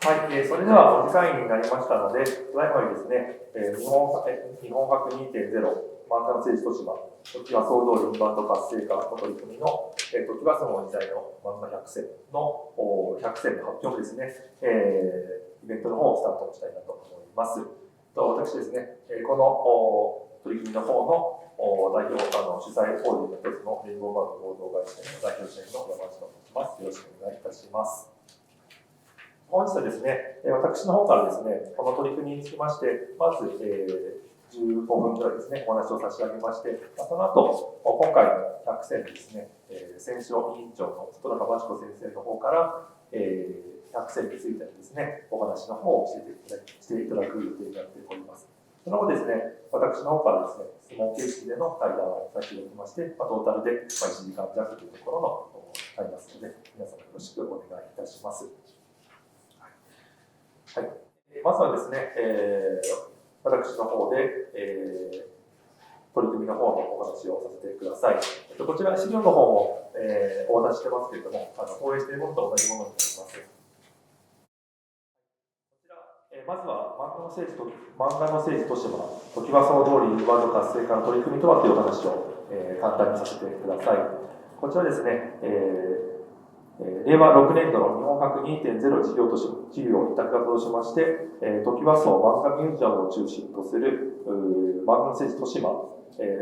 はい、それではお時間になりましたので、ただいまにですね、日本博2.0、漫画の聖地都市は、時は総動員バンド活性化の取り組みの、時はその時代の漫画100選の100選の発表ですね、イベントの方をスタートしたいなと思います。私ですね、この取り組みの方の代表、主催法人の一つのレインボーバード合同会社の代表者の山内と申します。よろしくお願いいたします。本日はですね、私の方からですね、この取り組みにつきまして、まず、15分くらいですね、お話を差し上げまして、その後、今回の100選ですね、選書委員長の外中真知子先生の方から、100選についてですね、お話の方をしていただく予定になっております。その後ですね、私の方からですね、質問形式での対談をさせていただきまして、トータルで1時間弱というところのありますので、皆様よろしくお願いいたします。はい、まずはですね、私の方で、取り組みの方のお話をさせてください。こちら資料の方も、お渡ししてますけれども、投影しているものと同じものになります。こちら、まずは漫画の聖地都市は、時はその通りワールド活性化の取り組みとはというお話を、簡単にさせてください。こちらですね、令和6年度の日本博 2.0 事業委託型としまして、トキワ荘漫画ミュージアムを中心とする漫画の聖地豊島、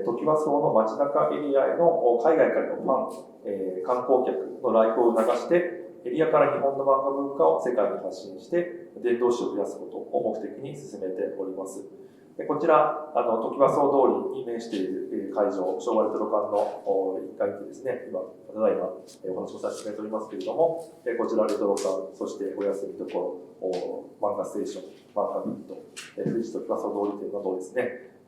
トキワ荘の街中エリアへの海外からのファン、観光客の来訪を促して、エリアから日本の漫画文化を世界に発信して、伝道師を増やすことを目的に進めております。こちら、トキワ荘通りに面している会場、昭和レトロ館の1階にですね、今、ただいまお話をさせていただいておりますけれども、こちらレトロ館、そしてお休みところ、漫画ステーション、漫画ビット、富士トキワ荘通り店などですね、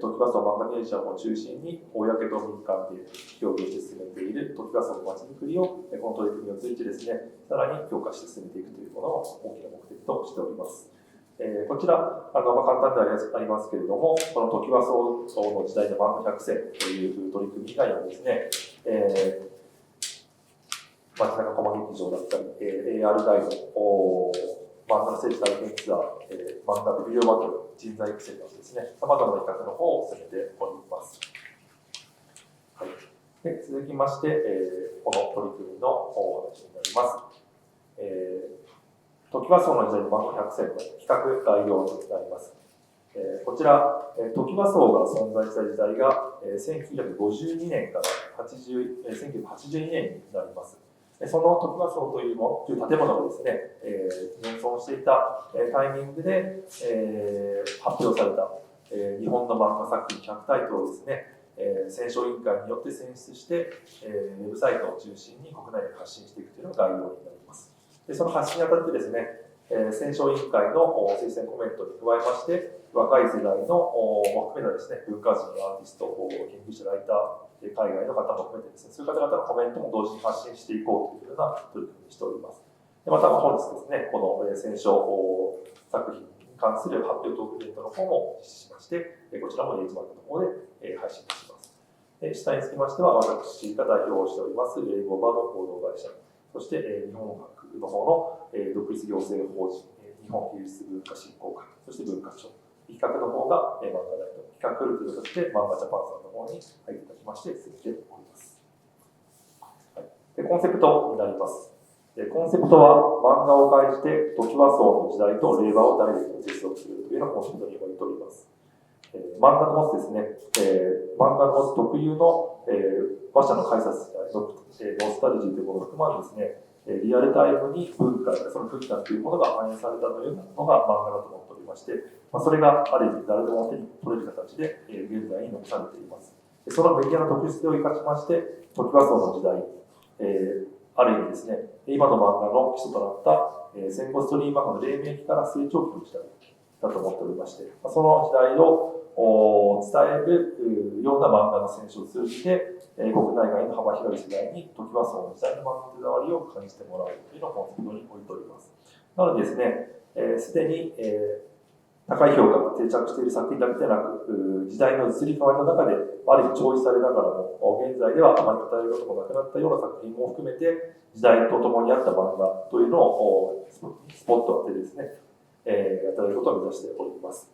トキワ荘漫画ミュージアムを中心に、公と民間で協議して進めているトキワ荘の街づくりを、この取り組みを通じてですね、さらに強化して進めていくというものを大きな目的としております。こちら、簡単ではありますけれども、このトキワ荘の時代の漫画100選という取り組み以外にもですね、街中コマ劇場だったり、AR ガイド、漫画の聖地体験ツアー、漫画ビデオバトル、人材育成などですね、様々な企画の方を進めております。はい、で続きまして、この取り組みのお話になります。トキワ荘の時代の漫画100選の企画概要になります。こちら、トキワ荘が存在した時代が1952年から1982年になります。そのトキワ荘という建物がですね、現存していたタイミングで、発表された、日本の漫画作品100タイトルをですね、選書委員会によって選出して、ウェブサイトを中心に国内で発信していくというのが概要になります。でその発信にあたってですね、選書委員会の推薦コメントに加えまして、若い世代の含めたですね、文化人のアーティスト、研究者、ライター、海外の方も含めてですね、そういう方々のコメントも同時に発信していこうというような取り組みにしております。でまた本日ですね、この選書作品に関する発表トークイベントの方も実施しまして、こちらもエイジマークの方で配信いたします。下につきましては、私が代表をしております、英語バの合同会社、そして日本博の方の独立行政法人、日本芸術文化振興会、そして文化庁、企画の方が漫画大と、企画ルートとして漫画ジャパンさんの方に入っていただきまして、進めております。はい、でコンセプトになります。コンセプトは、漫画を介して、トキワ荘の時代と令和をダイレクトに接続するというようなコンセプトに置いております。漫画の持つですね、漫画の持つ特有の、話者の解説ノスタルジーというものを含まんですね、リアルタイムに文化、その空気感というものが反映されたというのが漫画だと思っておりまして、それがある意味誰でも手に取れる形で、現在に残されています。そのメディアの特質を生かしまして、トキワ荘の時代、ある意味ですね、今の漫画の基礎となった、戦後ストリーム漫画の黎明期から成長期の時代だと思っておりまして、その時代を伝えるような漫画の選手を通じて、国内外の幅広い世代にトキワ荘の時代の漫画の手触りを感じてもらうというのをコンセプトに置いております。なのでですね、すでに、高い評価が定着している作品だけでなく、時代の移り変わりの中である意味超越されながらも、現在ではあまり語れることもなくなったような作品も含めて、時代とともにあった漫画というのをスポット当ててですね、やっていくことを目指しております。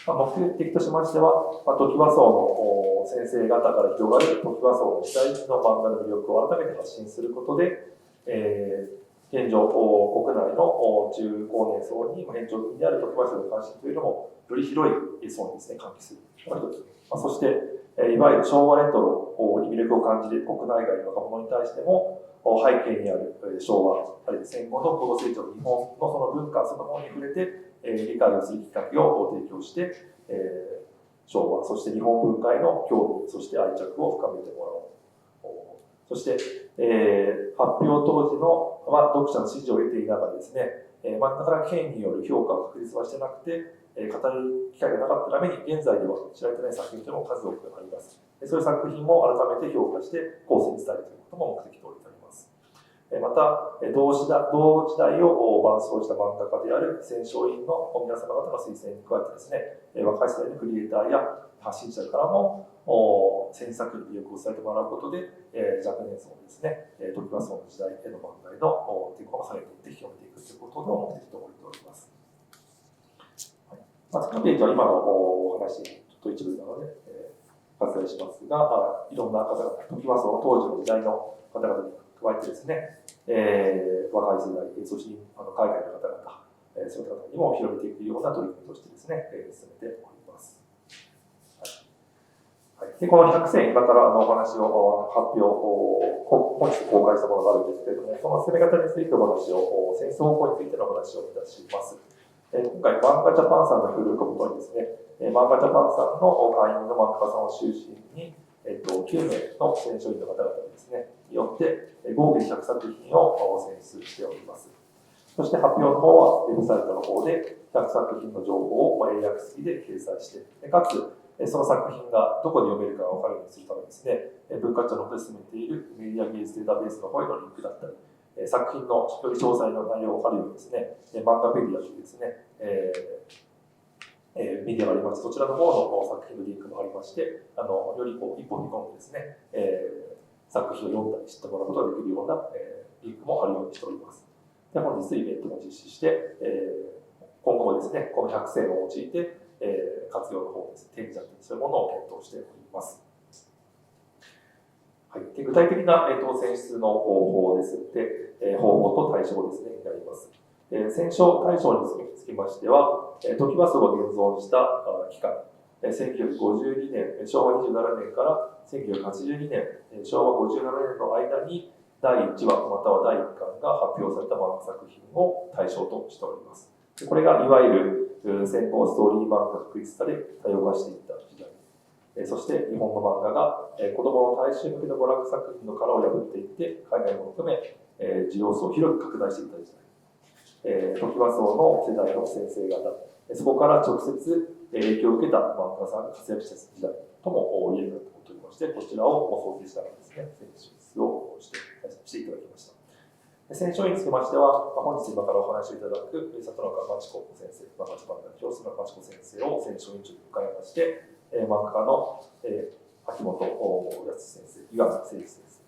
目的としましては、トキワ荘の先生方から広がるトキワ荘の時代の漫画の魅力を改めて発信することで、現状、国内の中高年層に延長的であるトキワ荘の関心というのも、より広い層にですね、喚起するのが一つ。そして、いわゆる昭和レトロに魅力を感じる国内外の若者に対しても、背景にある昭和、あるいは戦後の高度成長の日本のその文化そのものに触れて、理解をするきっかけを提供して、昭和、そして日本文化への興味、そして愛着を深めてもらおう。そして、発表当時の、読者の支持を得ていながらですね、なかなか権威による評価を確立はしてなくて、語る機会がなかったために、現在では知られてない作品というのも数多くあります。そういう作品も改めて評価して後世に伝えるということも目的としております。また、同時代を伴走した漫画家である戦勝院の皆様方の推薦に加えてですね、若い世代のクリエイターや発信者からも先作に魅力を伝えてもらうことで、若年層のですね、トキワ荘の時代への漫画への抵抗がされていって広めていくということを目的と思っております。次のページは今のお話、ちょっと一部なので、割愛しますが、いろんな方々、トキワ荘の当時の時代の方々に加えてですね、若い世代、そして海外の方々、そういった方にも広めていくような取り組みとしてですね、進めております。はい、でこの100選、今からお話を発表、本日公開したものがあるんですけれども、その進め方についてお話を、戦争法についてのお話をいたします。今回、漫画ジャパンさんの協力をもとにですね、漫画ジャパンさんの会員の漫画家さんを中心に、9名の選書員の方々にですね、によって、合計100作品を選出しております。そして発表の方は、ウェブサイトの方で100作品の情報を英訳付きで掲載して、かつ、その作品がどこで読めるかが分かるようにするためにですね、文化庁の方で進めているメディア技術データベースの方へのリンクだったり、作品のより詳細な内容が分かるようにですね、漫画ペディアというですね、メディアがありまして、そちらの方の作品のリンクもありまして、よりこう一歩踏み込んでですね、作品を読んだり知ってもらうことができるような、リンクもあるようにしております。で本日イベントも実施して、今後もですね、この100選を用いて、活用の方ですね、展示だったりそういうものを検討しております。はい、で具体的な、選出の方法ですので、方法と対象ですね、になります。選奨対象につきましては、トキワ荘が現存した期間、1952年、昭和27年から1982年、昭和57年の間に第1話または第1巻が発表された漫画作品を対象としております。これがいわゆる戦後ストーリー漫画が確立され多様化していった時代。そして日本の漫画が子どもの大衆向けの娯楽作品の殻を破っていって海外も含め需要層を広く拡大していった時代。トキワ荘の世代の先生方、そこから直接影響を受けた漫画家さんが活躍した時代とも言えると思っておりまして、こちらを想定しながらですね、選出をしていただきました。選書につきましては、本日今からお話しいただく里中真知子先生、漫画ジャパン代表する真知子先生を選書に迎えまして、漫画家の秋元康先生、岩見誠一先生、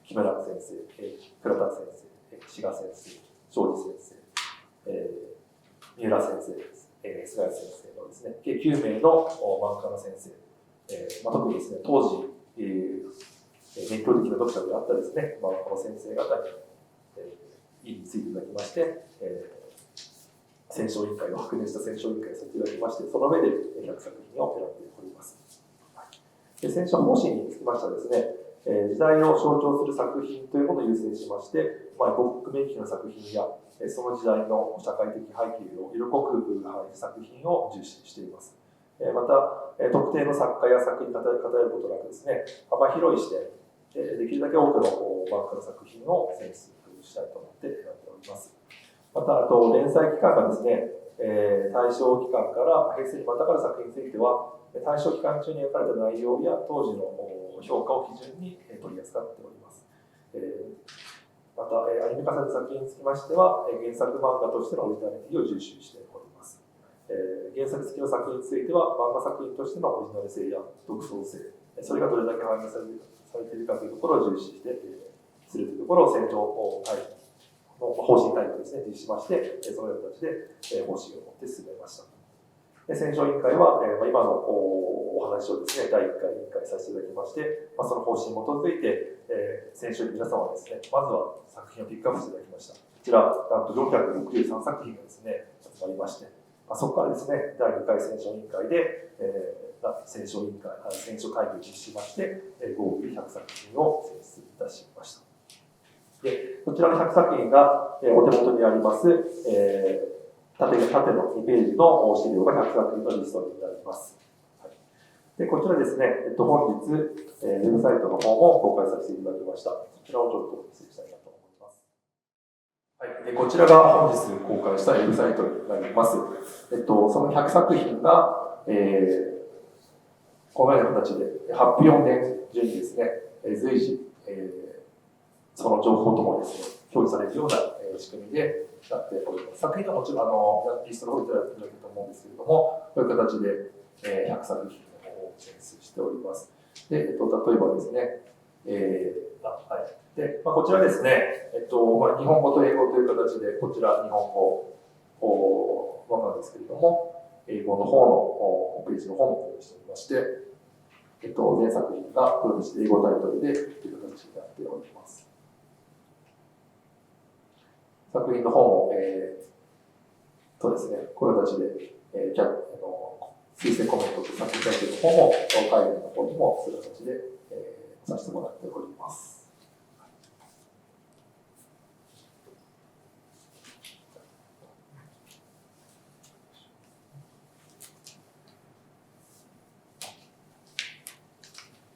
木村先生、倉田先生、志賀先生、庄司先生、三浦先生、菅谷先生のですね、計9名の漫画家の先生、特にですね、当時、熱狂的な読者であったですね、この先生方に、ついていただきまして、選奨委員会を白熱した選奨委員会をさせていただきまして、その上で100作品を選んでおります。で選書方針につきましてはですね、時代を象徴する作品というものを優先しまして、革命期の作品やその時代の社会的背景を色濃く反映した作品を重視しています。また、特定の作家や作品に偏ることなくですね、幅広い視点、できるだけ多くの漫画の作品を選出したいと思って選んでおります。また、連載期間がですね、大正期間から平成にまたがる作品については、大正期間中に描かれた内容や当時の評価を基準に取り扱っております。また、アニメ化された作品につきましては、原作漫画としてのオリジナリティを重視しております。原作付きの作品については、漫画作品としてのオリジナル性や独創性、それがどれだけ反映されているかというところを重視して、するというところを選考会の方針会議をですね、実施しまして、そのような形で方針を持って進めました。選奨委員会は、今のお話をですね、第1回委員会させていただきまして、その方針に基づいて、選奨員の皆様はですね、まずは作品をピックアップしていただきました。こちら、なんと663作品がですね、集まりまして、そこからですね、第2回選奨委員会で、選奨会議を実施しまして、合計100作品を選出いたしました。で、こちらの100作品が、お手元にあります、縦の2ページの資料が100作品のリストになります。はい、でこちらですね、本日、ウェブサイトの方も公開させていただきました。こちらをちょっと失礼したいなと思います。はい、でこちらが本日公開したウェブサイトになります。その100作品が、このような形で発表年順にですね、随時、その情報ともですね、表示されるような仕組みでなっております。作品はもちろんリストの方いただけると思うんですけれども、こういう形で100作品の方を選出しております。で、例えばですね、でこちらですね、日本語と英語という形で、こちら日本語なんですけれども、英語の方のホームページの方も用意しておりまして、全作品がこの形で英語タイトルでという形になっております。作品の方も、ですね、こういう形で、推薦コメントと作品タイトルの方も、海外の方にもそういう形で、させてもらっております。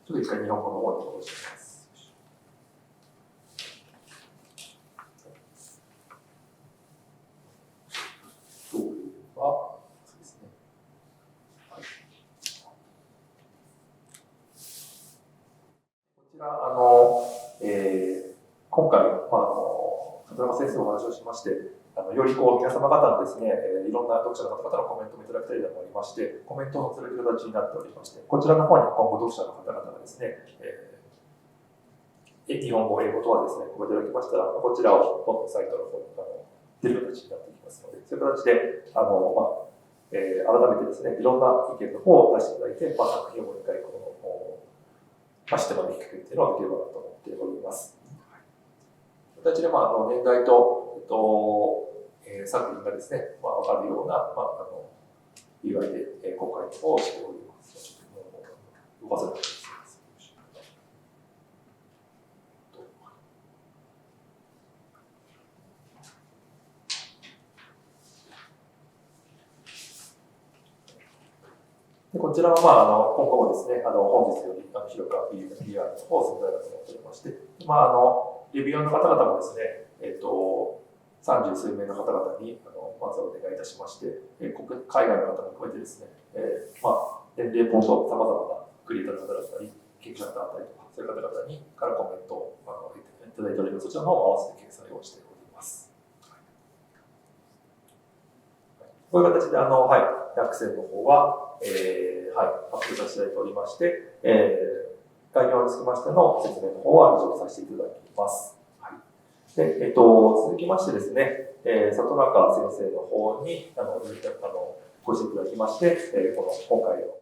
ちょっと一回日本語の方に戻します。そうですね。はい、こちら、今回、里山先生のお話をしまして、より皆様方のですね、いろんな読者の方々のコメントもいただきたいと思いまして、コメントを載せる形になっておりまして、こちらの方に今後読者の方々がですね、日本語、英語とはですね、コメントいただきましたら、こちらをどんどんサイトの方に出る形になっていきますので、そういう形で、改めてですね、いろんな意見の方を出していただいて、作品をもう一回知ってもらうきっかけっていうのをできればなと思っております。形で、年代と、作品がですね、分かるような、UI で、公開をしております。ちょっと動かせないです。でこちらは、今後もですね、本日より広く PR の方を進めたいなと思っておりまして、レビューの方々もですね、30数名の方々にまずお願いいたしまして、海外の方も含めてですね、年齢ポート、さまざまなクリエイターの方だったり、研究者の方だったりとか、そういう方々にからコメントをいただいております。そちらの方を合わせて掲載をしております。こういう形で、100選の方は、発表させていただいておりまして、概要につきましての説明の方は以上させていただきます。で続きましてですね、里中先生の方にご指摘いただきまして、今回の